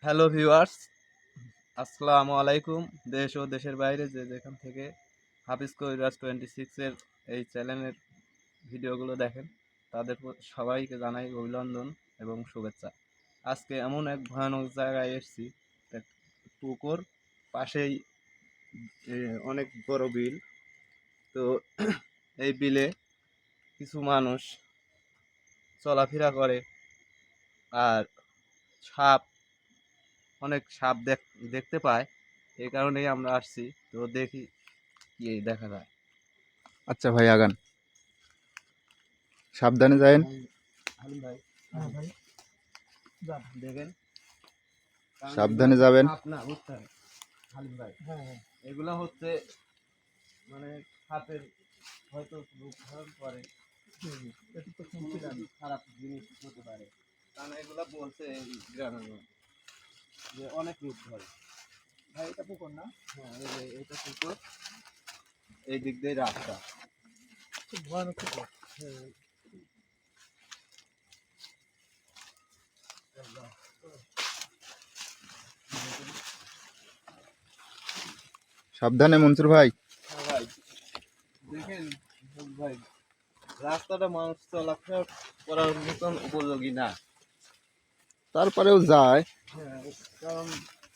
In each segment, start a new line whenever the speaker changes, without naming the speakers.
Hello viewers, আসসালামু আলাইকুম। দেশ ও দেশের বাইরে যে যেখান থেকে হাফিজ কবিরাজ 26-এর এই চ্যানেলের ভিডিওগুলো দেখেন তাদের সবাইকে জানাই অভিনন্দন এবং শুভেচ্ছা। আজকে এমন এক ভয়ানক জায়গায় এসেছি, এক পুকুর পাশেই অনেক বড় বিল। তো এই বিলে কিছু মানুষ চলাফেরা করে, আর অনেক সাপ দেখতে পায়। এই কারণেই আমরা আসছি, তো দেখি কি দেখা যায়।
আচ্ছা ভাই, আগান, সাবধানে যায়েন।
হালিম ভাই,
ভাই
দেখেন
সাবধানে যাবেন।
না বুঝতে হবে হালিম ভাই, এগুলা হচ্ছে মানে সাপের হয়তো রূপ ধারণ করে, এটা তো খারাপ জিনিস হতে পারে, কারণ এগুলা বলছে এই গ্রামের মধ্যে যে অনেক রূপ ধরে।
ভাই এটা পুকুর না?
হ্যাঁ, এই যে এটা পুকুর, এই দিক দিয়ে রাস্তা।
খুব ভয়ানক পুকুর।
সাবধানে মনসুর ভাই।
হ্যাঁ ভাই, দেখেন ভাই, রাস্তাটা মানুষ চলাফেরা করার মতন উপযোগী না।
তারপরেও যায়,
হ্যাঁ, কারণ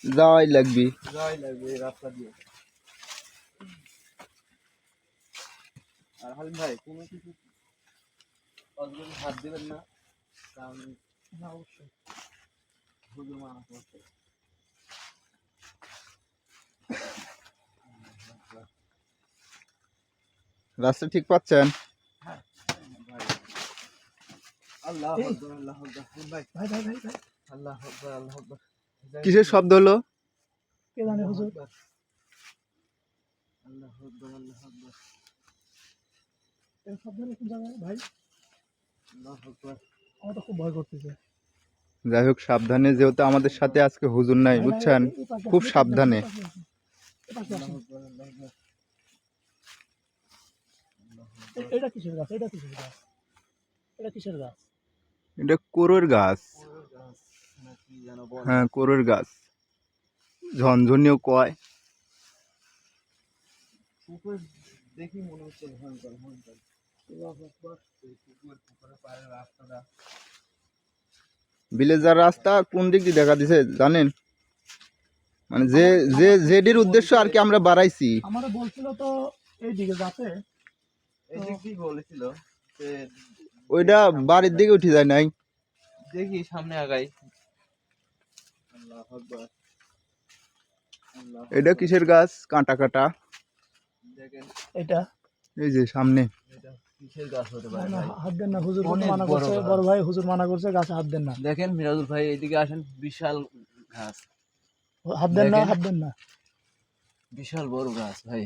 যাওয়াই লাগবে।
যাই লাগবে এই রাস্তা দিয়ে। আর হালিম ভাই, কোনো কিছু অজগরে হাত দিবেন না, কারণ
না অবশ্যই
হুজুর মানা করছে।
রাস্তা ঠিক পাচ্ছেন?
ভাই, আল্লাহ আকবার, আল্লাহ আকবার। হালিম ভাই,
ভাই ভাই ভাই ভাই
আল্লাহ আকবার, আল্লাহ আকবার।
কিসের শব্দ হলো?
কে জানে হুজুর?
আল্লাহ আকবার, আল্লাহ আকবার,
এর সাবধানে কোন জায়গায় ভাই?
আল্লাহ আকবার।
আমার তো খুব ভয় করতেছে।
যাই হোক, সাবধানে, যেহেতু আমাদের সাথে আজকে হুজুর নাই, বুঝছেন, খুব সাবধানে।
এটা কিসের গাছ? এটা কিসের গাছ? এটা কিসের গাছ?
এটা কোরোর গাছ। হ্যাঁ, কোরোর গাছ, ঝনঝনিও কয়।
পুকুর দেখি মনে হচ্ছে ভয়ঙ্কর ভয়ঙ্কর। পুকুরের পাড়ের রাস্তাটা,
বিলেজার রাস্তা কোন দিক দিয়ে দেখা দিছে জানেন? মানে যে যে যেটির উদ্দেশ্য আর কি আমরা বাড়াইছি,
আমারে বলছিল তো এই দিকে যাতে,
এই দিক দিয়ে বলেছিল যে
ওইটা বাড়ির দিকে উঠে যায় নাই।
দেখি সামনে আগাই। আল্লাহ আকবার, আল্লাহ
এটা
আকবার।
কিসের গাছ? কাঁটা কাটা,
দেখেন
এটা
এই যে সামনে।
এটা কিসের গাছ হতে পারে
না,
ভাই?
হাত দেন না, হুজুর
অনেক
মানা
বড়
করছে,
গাছ।
বড় ভাই হুজুর মানা করছে গাছে হাত দেন না।
দেখেন মিরাজুল ভাই, এইদিকে আসেন, বিশাল গাছ,
হাত দেন না,
দেখেন।
হাত দেন না।
বিশাল বড় গাছ ভাই,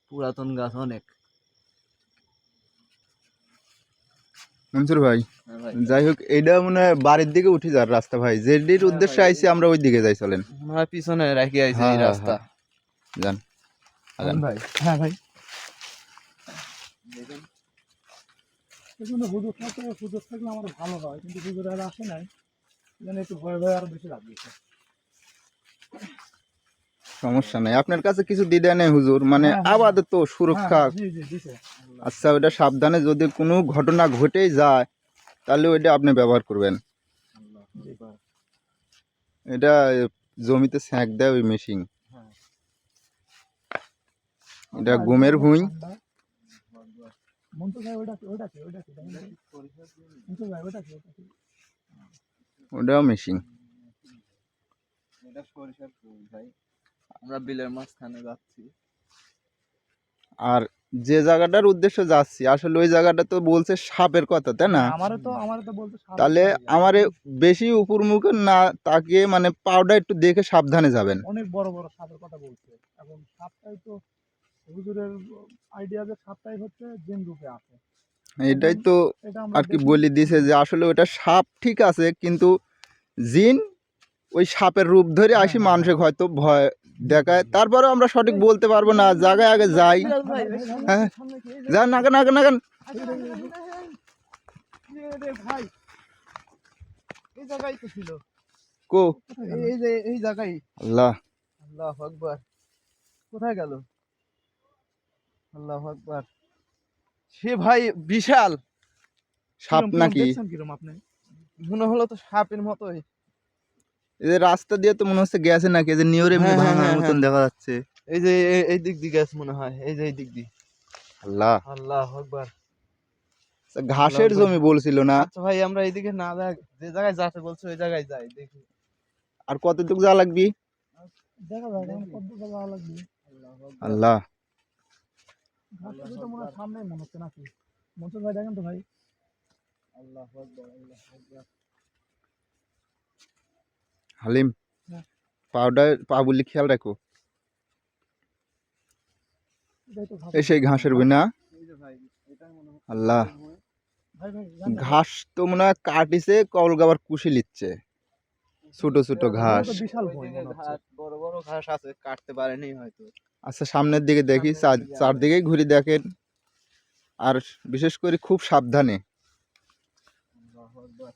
পুরাতন গাছ অনেক।
মনসুর ভাই,
হ্যাঁ ভাই,
যাই হোক, এইটা মনে হয় বাড়ির দিকে উঠে যাওয়ার রাস্তা ভাই। যেটির
হ্যাঁ
উদ্দেশ্যে
ভাই,
আইছি আমরা ওই দিকে যাই, চলেন।
মনে হয় পিছনে রেখে আইছে
হ্যাঁ
এই
হ্যাঁ
রাস্তা।
হ্যাঁ, যান আগান।
ভাই
হ্যাঁ ভাই,
দেখেন,
এই জন্য হুজুর থাকলে আমার ভালো হয়, কিন্তু হুজুর আর আসে নাই, এখানে একটু ভয় ভয় আরো বেশি লাগছে।
সমস্যা নাই, আপনার কাছে কিছু দিদা নেই হুজুর, মানে
হ্যাঁ, হ্যাঁ,
আপাতত সুরক্ষা।
জি জি দিছে।
আচ্ছা, ওইটা সাবধানে, যদি কোনো ঘটনা ঘটেই যায় তাহলে ওইটা আপনি ব্যবহার করবেন।
আল্লাহ আকবার।
এটা জমিতে সেঁক দেয় ওই মেশিন।
হ্যাঁ,
এটা গমের ভুঁই।
মন্টু ভাই ওইটা কি? ওইটা কি? মন্টু ভাই ওইটা কি?
ওটাও মেশিন।
এটা সরিষার ফুল ভাই, আমরা বিলের মাঝখানে যাচ্ছি।
আর যে জায়গাটার উদ্দেশ্যে যাচ্ছি আসলে ওই জায়গাটা তো বলছে সাপের কথা, তাই না?
আমারে তো বলতে সাপ
তাহলে
ভয় যায়।
আমারে বেশি উপর মুখে না তাকিয়ে, মানে পাউডার একটু দেখে সাবধানে যাবেন।
অনেক বড় বড় সাপের কথা বলছে। এখন সাপটাই তো হুজুরের আইডিয়া, যে সাপটাই হচ্ছে জিন রূপে আছে।
এটাই তো
এটা আমরা
আর কি
দেখি।
বলে দিছে যে আসলে ওটা সাপ ঠিক আছে, কিন্তু জিন ওই সাপের রূপ ধরে আসি মানুষের হয়তো ভয় দেখায়। তারপরেও আমরা সঠিক বলতে পারবো না, জায়গায় আগে যাই। হ্যাঁ, যান, নাগান নাগান নাগান।
ভাই
এই জায়গায় তো ছিল,
কো
এই যে এই জায়গায়।
আল্লাহ,
আল্লাহু আকবার, কোথায় গেল? আল্লাহু আকবার, সে ভাই বিশাল,
সাপ
কিরম
নাকি?
দেখছেন কিরম আপনি?
মনে হলো তো সাপের মতোই।
এই যে রাস্তা দিয়ে তো মনে হচ্ছে গেছে নাকি, এই যে নিয়র এমনি
হ্যাঁ, হ্যাঁ,
ভাঙার
হ্যাঁ,
মতন
হ্যাঁ।
দেখা যাচ্ছে।
এই যে এই দিক দিয়ে গেছে মনে হয়, এই যে এই দিক দিয়ে।
আল্লাহ,
আল্লাহু আকবার।
ঘাসের জমি বলছিল না?
আচ্ছা ভাই, আমরা এইদিকে না যাই, যে জায়গায় যাতে বলছো ওই জায়গায় যাই, দেখি।
আর কতটুকু যা লাগবি?
দেখা যায় এখন কত যাওয়া লাগবে।
আল্লাহ,
ঘাসটা তো মনে হয় সামনেই মনে হচ্ছে নাকি? মনসুর ভাই দেখেন তো ভাই।
আল্লাহু আকবার, আল্লাহু আকবার।
হালিম,
হ্যাঁ।
পা বলি খেয়াল রাখো।
এটাই তো ঘাস।
এই সেই ঘাসের বই না?
এই যে ভাই, এটাই মনে হচ্ছে।
আল্লাহ,
ভাই ভাই জান না,
ঘাস তো মনে হয় কাটিছে, কলগাবার কুশি লিচ্ছে, ছোট ছোট ঘাস।
তো বিশাল ভয়
ওইদিকে
মনে হচ্ছে।
ঘাস, বড় বড় ঘাস আছে, কাটতে পারেনি হয়তো।
আচ্ছা, সামনের দিকে দেখি,
সামনের দিকে
চারদিকেই ঘুরে দেখেন, আর বিশেষ করে খুব সাবধানে।
আল্লাহু আকবার।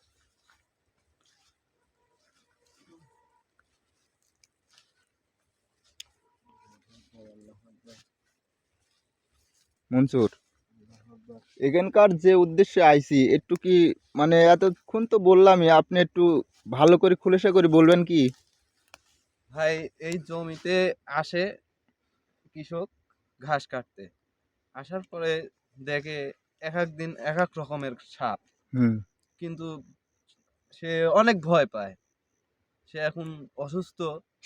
মনসুর, এখানকার যে উদ্দেশ্যে আইছি একটু কি, মানে এতক্ষণ তো বললামই, আপনি একটু ভালো করে খুলাসা করে বলবেন কি?
ভাই, এই জমিতে আসে কৃষক ঘাস কাটতে, আসার পরে দেখে এক এক দিন এক এক রকমের সাপ,
হুম।
কিন্তু সে অনেক ভয় পায়। সে এখন অসুস্থ।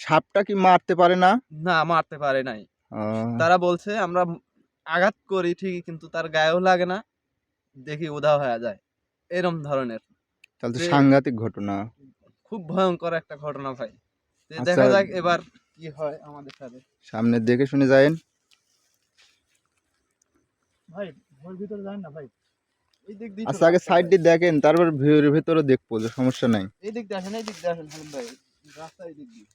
সাপটা কি মারতে পারে না?
না, মারতে পারে নাই।
আহ,
তারা বলছে আমরা আঘাত করি ঠিকই, কিন্তু তার গায়েও লাগে না, দেখি উধাও হয়ে যায়, এরম ধরনের।
তাহলে তো
যে
সাংঘাতিক ঘটনা।
খুব ভয়ঙ্কর একটা ঘটনা ভাই। যে
আচ্ছা,
দেখা যাক এবার কি হয় আমাদের সাথে।
সামনে দেখে শুনে যায়েন।
ভাই ভয়ের ভিতরে যান না ভাই।
এই দিক দিয়ে
আচ্ছা, আগে সাইড দিয়ে দেখেন, তারপর ভিউর ভেতরে দেখবো, যে সমস্যা নাই।
এই দিক দিয়ে আসেন, এই দিক দিয়ে আসেন হালিম ভাই, রাস্তা এই দিক দিয়ে।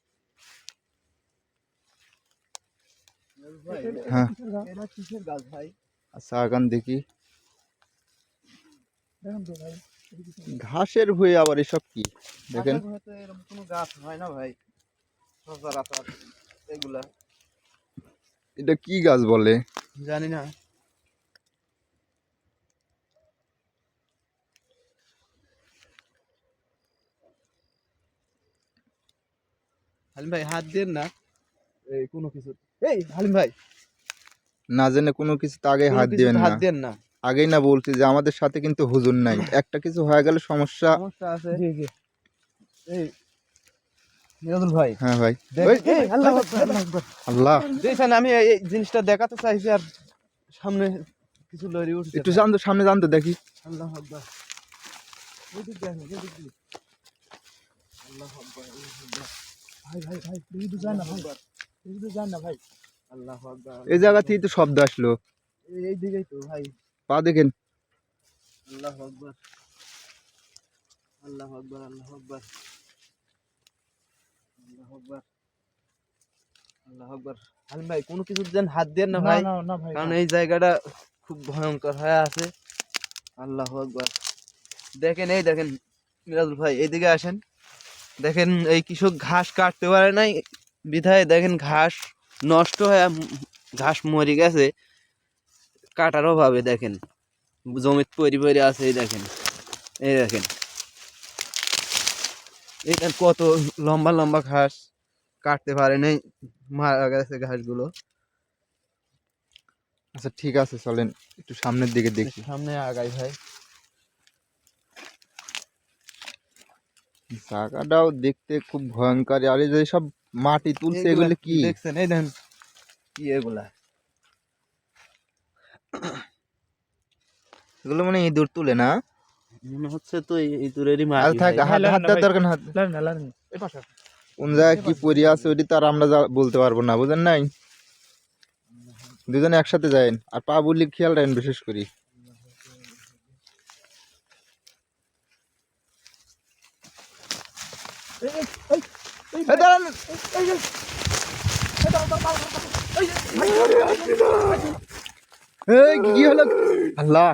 ভাই,
হ্যাঁ।
এটা কিসের গাছ ভাই?
আচ্ছা, আগান দেখি।
দেখেন তো ভাই, এটা কি করে?
ঘাসের ভুঁয়ে আবার এসব কি দেখেন?
আশা হয়তো এরকম কোনো গাছ হয় না ভাই, সচরাচর এগুলা।
এটা কি গাছ বলে?
জানি না। হালিম ভাই হাত দেন না, এই কোনো কিছু, এই হালিম ভাই
না জেনে কোনো কিছু আগে
কোনো
হাত
কিছুতে
দিবেন
হাত
না।
দেন না।
আগেই না বলছি যে আমাদের সাথে কিন্তু হুজুর নাই, একটা কিছু হয়ে গেলে সমস্যা।
সমস্যা আছে।
জি জি।
এই মিরাজুল ভাই,
হ্যাঁ ভাই।
দেখেন,
ওই,
এই আল্লাহু আকবার, আল্লাহু আকবার।
আল্লাহ,
দেখছেন, আমি এই জিনিসটা দেখাতে চাইছি আর সামনে কিছু লরি উঠছে।
একটু জানতো, সামনে জানতো দেখি।
আল্লাহু আকবার। এই দিক দিয়ে আসেন, এই দিক দিয়ে। আল্লাহু আকবার, আল্লাহু আকবার,
ভাই ভাই ভাই এই তো যান না ভাই, এই তো যান না ভাই।
আল্লাহু আকবার।
এই জায়গা থেকে তো শব্দ আসলো,
এই দিকেই তো ভাই।
পা দেখেন।
আল্লাহু আকবার, আল্লাহু আকবার, আল্লাহু আকবার, আল্লাহু আকবার, আল্লাহু আকবার। হালিম ভাই, কোনো কিছু যেন হাত দেন না
না
ভাই,
না না ভাই,
কারণ
না।
এই জায়গাটা খুব ভয়ঙ্কর হয়ে আছে। আল্লাহু আকবার। দেখেন, এই দেখেন মিরাজুল ভাই, এইদিকে আসেন। দেখেন, এই কৃষক ঘাস কাটতে পারে নাই বিধায় দেখেন ঘাস নষ্ট হয়ে ঘাস মরে গেছে কাটার অভাবে। দেখেন জমিত পরি পরি আছে, এই দেখেন, এই দেখেন, এটা কত লম্বা লম্বা ঘাস, কাটতে পারে নাই, মারা গেছে ঘাসগুলো।
আচ্ছা, ঠিক আছে, চলেন একটু সামনের দিকে দেখি।
সামনে আগাই ভাই।
জায়গাটাও দেখতে খুব ভয়ঙ্কর। আর এই যে সব মাটি তুলছে, এগুলো কি?
দেখছেন, এই দেখেন কি এগুলা?
এগুলো মানে ইঁদুর তুলে না?
মনে হচ্ছে তো এই দূরেরই
আর
মাটি
থাক,
ভাই।
হাত হাত দেওয়ার দরকার না, হাত।
লারেন না লারেন না। এই পাশে আসেন।
কোন জায়গায় কি পড়ে আছে ওইটি তো আর আমরা বলতে পারবো না, বুঝেন নাই? দুজনে একসাথে যায়েন, আর পা বললি খেয়াল রাখেন বিশেষ করে।
এই এই এই এই
এই দাঁড়ান।
এই এই
এই কি হলো? আল্লাহ,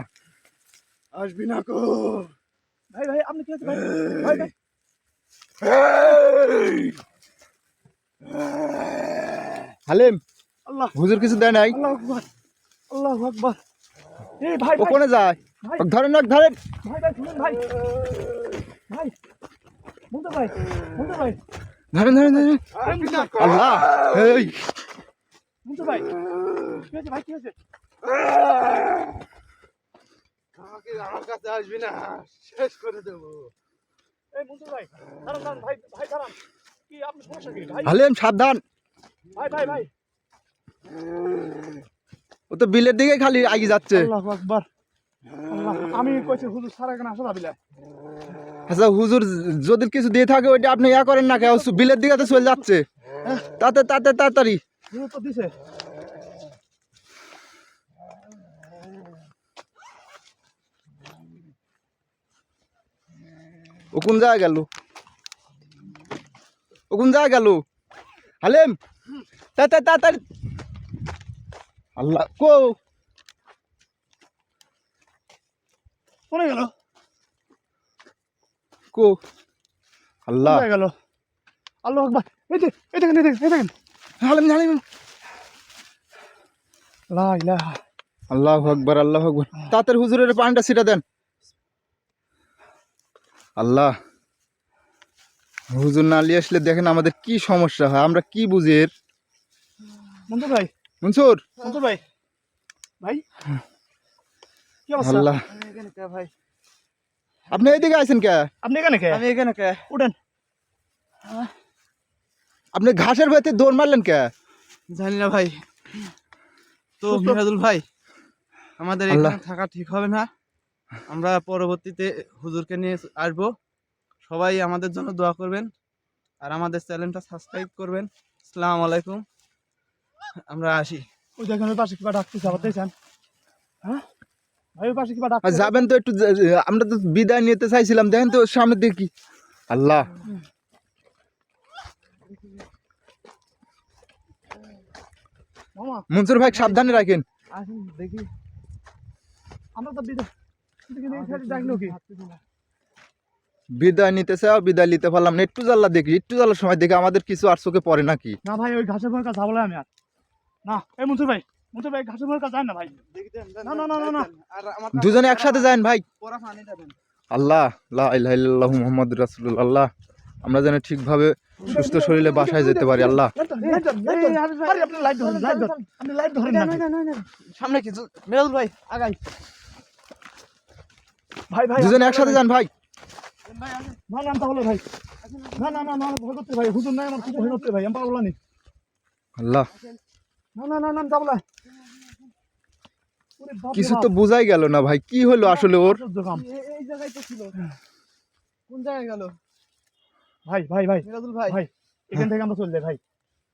আসবি না কো।
ভাই ভাই আপনি কি হচ্ছে ভাই? ভাই ভাই
হালিম,
আল্লাহ
হুজুর কিছু দেয় নাই?
আল্লাহু আকবার আল্লাহু আকবার এই ভাই
ও
ভাই
কোনে যায়?
ভাই
ধরেন না, ধরেন।
ভাই ভাই শুনুন ভাই ভাই মুন্তা ভাই
ধরেন ধরেন ধরেন।
আরে মুন্তা
আল্লাহ, এই
মুন্তা ভাই কি হয়েছে ভাই কি হয়েছে
আমার কাছে আসবি না, শেষ করে দেবো।
এই মুন্তা ভাই দাঁড়ান দাঁড়ান ভাই ভাই দাঁড়ান কি আপনি সমস্যা কি ভাই
হালিম সাবধান।
ভাই ভাই ভাই
ও তো বিলের দিকে খালি আগিয়ে যাচ্ছে।
আল্লাহু আকবার আল্লাহ আমি কইছি হুজুর সারা কেন আসা যাবিলা
আচ্ছা হুজুর যদি কিছু দিয়ে থাকে ওইটা আপনি ইয়া করেন না, কেউ বিলের দিকে তো চলে যাচ্ছে। তাতে তাতে তাড়াতাড়ি।
হুজুর তো দিছে
ও কোন জায়গায় গেল? ও কোন জায়গায় গেল? হালিম তাড়াতাড়ি। আল্লাহ কো
কোনে গেল
কো আল্লাহ।
কোথায় গেল আল্লাহু আকবার এই যে এই দেখেন
হালিম হালিম।
লা ইলাহা
আল্লাহু আকবার আল্লাহু আকবার। তাড়াতাড়ি হুজুরের পানিটা ছিটা দেন। আল্লাহ, হুজুর না নিয়ে আসলে দেখেন আমাদের কি সমস্যা হয়, আমরা কি বুঝি এর।
মুন্তা ভাই
মনসুর,
মুন্তা ভাই ভাই কি অবস্থা
আল্লাহ,
আমি এখানে কে ভাই?
আপনি এইদিকে আছেন কে?
আপনি এখানে কে
আমি এখানে কে?
উঠেন
আপনি ঘাসের ভেতরে দৌড় মারলেন কে?
জানি না ভাই। তো
সুস্থ?
মিরাজুল ভাই, আমাদের
আল্লাহ।
এখানে থাকা ঠিক হবে না। আমরা পরবর্তীতে হুজুরকে নিয়ে আসবো। সবাই আমাদের জন্য দোয়া করবেন আর আমাদের চ্যানেলটা সাবস্ক্রাইব করবেন। আসসালামু আলাইকুম, আমরা আসি।
ওই দেখেন ওই পাশে কিবা ডাকতেছে আবার দেখছেন হ্যাঁ ভাই ওই পাশে কিবা
আর
ডাকতেছে
যাবেন তো একটু, আমরা তো বিদায় নিতে চাইছিলাম, দেখেন তো সামনে দেখি। আল্লাহ,
মামা
মনসুর ভাই সাবধানে রাখেন।
আসুন দেখি।
আমরা তো বিদে এই সাইডে ডাকলো কি
বিদায় নিতে চাও, বিদায় নিতে পারলাম না। একটু জ্বালা দেখি, একটু জ্বালার সময় দেখি আমাদের কিছু আর চোখে পড়ে নাকি।
না ভাই ওই ঘাসের ভয় কাছে যাবো না আমি আর না এই মনসুর ভাই ঘাসের ভয় কাছে যান না ভাই না, না, না, না, না।
আর আমার
দুজনে একসাথে যান ভাই।
পরা পানিটা দেন।
আল্লাহ, লা ইলাহা ইল্লাল্লাহু মুহাম্মাদুর রাসূলুল্লাহ। আল্লাহ, আমরা যেন ঠিকভাবে সুস্থ শরীরে বাসায় যেতে পারি। আল্লাহ,
আরে আপনি লাইট ধরেন আপনি লাইট ধরেন না
সামনে কিছু মিরাজুল ভাই আগাই।
ভাই ভাই
দুজনে একসাথে যান ভাই।
না না তাহলে ভাই না ভয় করতে ভাই হুজুর নাই আমার খুব ভয় করতে ভাই আমি পাগল নি
আল্লাহ,
না যাবো না ওরে বাপ রে
কিছু
বাপ।
তো বোঝাই গেল না ভাই, কি হলো আসলে ওর।
আশ্চর্য কাম।
এই জায়গায় তো ছিল, কোন জায়গায় গেল
ভাই
মিরাজুল ভাই?
ভাই এখান থেকে আমরা চলে যাই ভাই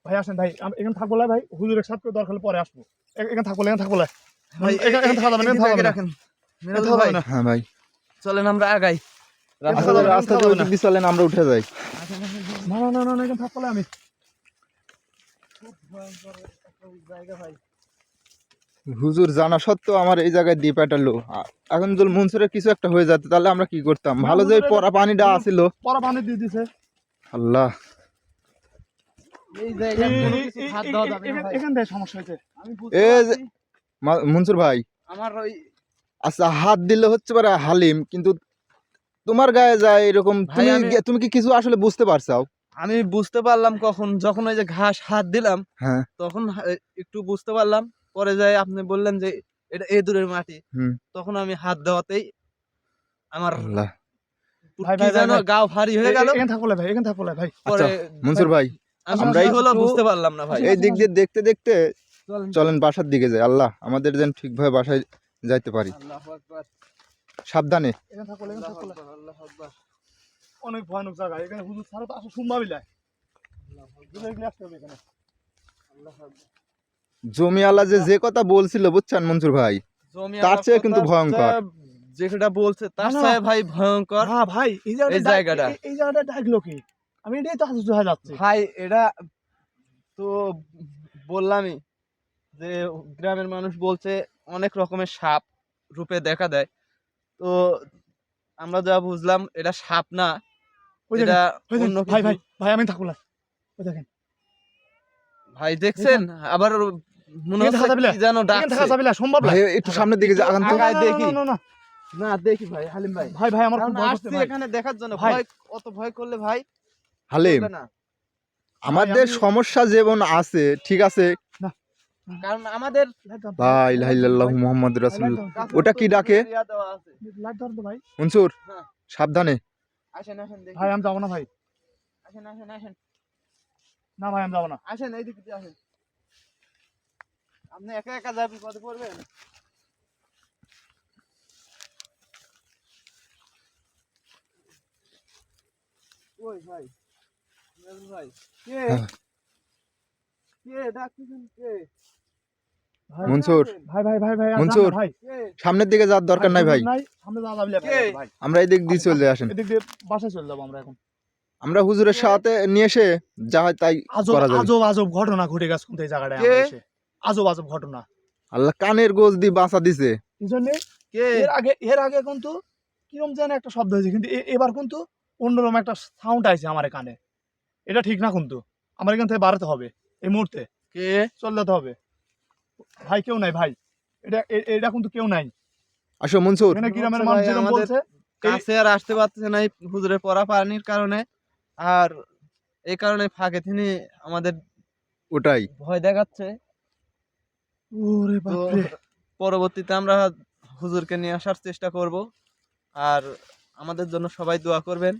ভাই আসেন ভাই এখানে থাকবো না ভাই হুজুরের সাথে দরকার হলে পরে আসবো এখানে থাকবো না
ভাই
এখানে থাকা যাবে না, এখানে থাকা যাবে না।
রাখেন মিরাজুল ভাই।
হ্যাঁ ভাই,
চলেন আমরা আগাই।
রাস্তা দিয়ে যদি চলেন আমরা উঠে যাই।
না এখানে থাকবো না আমি
জায়গা ভাই।
হুজুর জানা সত্ত্বেও আমার এই জায়গায় দিয়ে পাঠালো। এখন যদি মনসুরের কিছু একটা হয়ে যেত তাহলে আমরা কি করতাম? ভালো যে ওই পরা পানিটা আসিল।
পরা পানি দিয়ে দিছে
আল্লাহ,
এই জায়গায় কোনো কিছু হাত দেওয়া যাবে না ভাই।
এখান থেকে সমস্যা হয়েছে
আমি বুঝতে
এই যে
পারছি,
মনসুর ভাই,
আমার ওই
আচ্ছা হাত দিলে হচ্ছে পারে হালিম, কিন্তু তোমার গায়ে যায় এরকম।
ভাই,
তুমি কি কিছু আসলে বুঝতে পারছো?
আমি বুঝতে পারলাম কখন, যখন ওই যে ঘাস হাত দিলাম
হ্যাঁ,
তখন একটু বুঝতে পারলাম। পরে যাই আপনি বললেন যে এটা এ দূরের মাটি,
হুম,
তখন আমি হাত দেওয়াতেই আমার
আল্লাহ।
ভাই,
কি যেন গাও ভারী হয়ে গেল।
এখানে থাকবো না ভাই
আচ্ছা
পরে
মনসুর ভাই,
আমি
আমরা
কি
এই-
হলো বুঝতে পারলাম না ভাই।
এই দিক দিয়ে দেখতে দেখতে
চলেন।
চলেন বাসার দিকে যাই। আল্লাহ আমাদের যেন ঠিকভাবে বাসায় যাইতে পারি।
আল্লাহু আকবার,
সাবধানে।
এখানে থাকবো
আল্লাহু আকবার, আল্লাহু আকবার।
অনেক ভয়ানক জায়গা এখানে হুজুর ছাড়া তো আসা সম্ভবই নয় এখানে আসতে হবে এখানে
জমি আলা যে কথা বলছিল বুঝছেন মনসুর ভাই,
জমি
তার
আমার
চেয়ে
কথা
কিন্তু ভয়ঙ্কর।
যেটা বলছে তার
না, না।
চেয়ে ভাই ভয়ঙ্কর।
হ্যাঁ ভাই এই
এই জায়গাটা।
এই জায়গাটা ডাকলো কি আমি এটাই তো আশ্চর্য হয়ে যাচ্ছে
ভাই এটা তো বললামই যে গ্রামের মানুষ বলছে অনেক রকমের সাপ রূপে দেখা দেয়। তো আমরা যা বুঝলাম এটা সাপ না,
ওই
এটা
দেখেন, ওই দেখেন,
অন্য
ভাই
কিছু।
ভাই ভাই আমি থাকুন না, ওই দেখেন
ভাই দেখছেন আবার মনে
এখানে থাকা
হচ্ছে
যাবে না,
কি যেন
এখানে
ডাকছে।
থাকা যাবে না, সম্ভব না।
ভাই একটু সামনের দিকে আগান তো।
না, না,
আগায়
না,
দেখি।
না, না, না,
না দেখি ভাই হালিম ভাই,
ভাই ভাই আমার খুব
কারণ
ভয় করছে
আসছি
ভাই।
এখানে দেখার জন্য।
ভাই।
ভয় অত ভয় করলে ভাই
হালিম,
চলবে না।
আমাদের
আমি-
সমস্যা যেমন আছে ঠিক আছে,
কারণ আমাদের
লাইট ধর,
লা ইলাহা ইল্লাল্লাহু
ভাই,
মুহাম্মাদুর
ভাই,
রাসূলুল্লাহ।
লাইট ধর,
কাছে
ওটা
তো
কি ডাকে?
ইয়া দেওয়া আছে।
লাইট ধর তো ভাই।
মনসুর
হ্যাঁ।
সাবধানে।
আসেন আসেন দেখি।
ভাই আমি যাবো না ভাই,
আসেন আসেন আসেন
না ভাই আমি যাবো না।
আসেন এইদিকে দিয়ে আসেন। আপনি একা একা যাবেন, বিপদে পড়বেন। ওই ভাই, নাজমুল ভাই কে?
হ্যাঁ।
কে ডাকতেছেন কে?
ভাই
মনসুর,
ভাই ভাই ভাই ভাই আর যান না
মনসুর।
ভাই,
কে?
সামনের দিকে যাওয়ার দরকার নাই ভাই,
সামনে যাওয়া যাবে না
কে?
ভাই,
আমরা এদিক দিয়ে চলে আসেন।
এদিক দিয়ে বাসায় চলে যাবো আমরা এখন।
আমরা হুজুরের সাথে নিয়ে এসে যা হয় তাই
আজব
করা যাবে।
আজব আজব ঘটনা ঘটে গেছে কিন্তু এই জায়গাটায়
কে?
আমরা এসে। আজব আজব ঘটনা।
আল্লাহ কানের গোজ দিয়ে বাঁচা দিছে।
এই জন্যে
কে?
এর আগে কিন্তু কিরম যেন একটা শব্দ হয়েছে, কিন্তু এবার কিন্তু অন্যরকম একটা সাউন্ড আইছে আমার কানে। এটা ঠিক না, কিন্তু আমার এখান থেকে বাড়াতে হবে এই মুহূর্তে,
কে?
চলে যেতে হবে। ভাই কেউ নাই ভাই, এটা কিন্তু কেউ নাই
আসো মনসুর।
এখানে। গ্রামের
হচ্ছে
মানুষ
ভাই,
যেরকম
আমাদের
বলছে
কাছে আর আসতে পারছে না এই হুজুরের পড়া পানির কারণে। আর এই কারণে ফাঁকে তিনি আমাদের
ওটাই
ভয় দেখাচ্ছে।
ওরে
তো
বাপরে।
পরবর্তীতে আমরা হুজুরকে নিয়ে আসার চেষ্টা করব। আর আমাদের জন্য সবাই দোয়া করবেন।